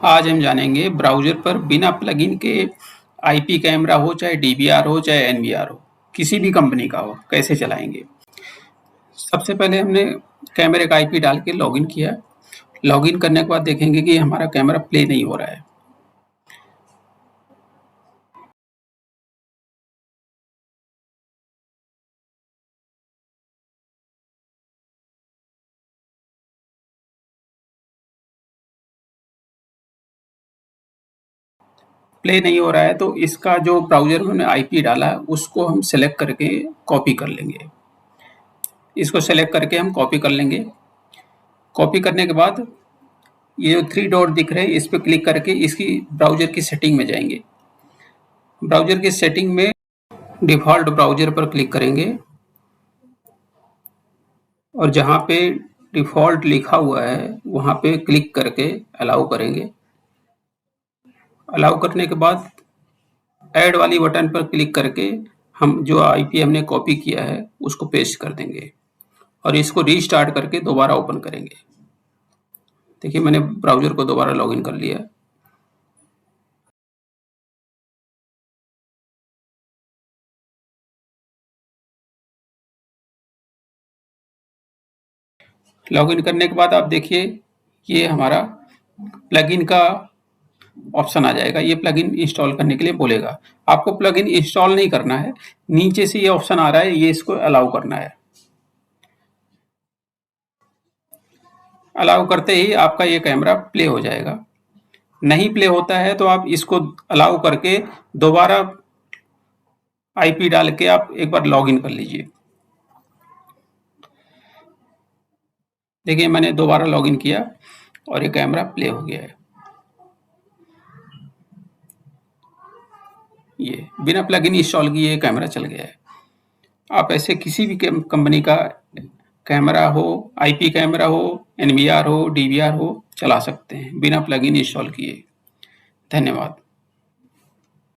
आज हम जानेंगे ब्राउज़र पर बिना प्लगइन के आईपी कैमरा हो, चाहे डीवीआर हो, चाहे एनवीआर हो, किसी भी कंपनी का हो, कैसे चलाएंगे। सबसे पहले हमने कैमरे का आईपी डाल के लॉगिन किया। लॉगिन करने के बाद देखेंगे कि हमारा कैमरा प्ले नहीं हो रहा है। प्ले नहीं हो रहा है तो इसका जो ब्राउज़र में हमने आईपी डाला है उसको हम सेलेक्ट करके कॉपी कर लेंगे। इसको सेलेक्ट करके हम कॉपी कर लेंगे। कॉपी करने के बाद ये जो 3 डॉट दिख रहे हैं इस पे क्लिक करके इसकी ब्राउज़र की सेटिंग में जाएंगे। ब्राउज़र की सेटिंग में डिफ़ॉल्ट ब्राउज़र पर क्लिक करेंगे और जहाँ पे डिफ़ॉल्ट लिखा हुआ है वहाँ पे क्लिक करके अलाउ करेंगे। अलाउ करने के बाद ऐड वाली बटन पर क्लिक करके हम जो आईपी हमने कॉपी किया है उसको पेस्ट कर देंगे और इसको रीस्टार्ट करके दोबारा ओपन करेंगे। देखिए मैंने ब्राउज़र को दोबारा लॉगिन कर लिया। लॉगिन करने के बाद आप देखिए ये हमारा प्लगइन का ऑप्शन आ जाएगा। ये प्लगइन इंस्टॉल करने के लिए बोलेगा। आपको प्लगइन इंस्टॉल नहीं करना है, नीचे से ये ऑप्शन आ रहा है, ये इसको अलाउ करना है। अलाउ करते ही आपका ये कैमरा प्ले हो जाएगा। नहीं प्ले होता है तो आप इसको अलाउ करके दोबारा आईपी डाल के आप एक बार लॉगिन कर लीजिए। देखिए मैंने दोबारा लॉगिन किया और ये कैमरा प्ले हो गया है। ये बिना प्लगइन इंस्टॉल किए ये कैमरा चल गया है। आप ऐसे किसी भी कंपनी का कैमरा हो, आईपी कैमरा हो, एनवीआर हो, डीवीआर हो, चला सकते हैं बिना प्लगइन इंस्टॉल किए। धन्यवाद।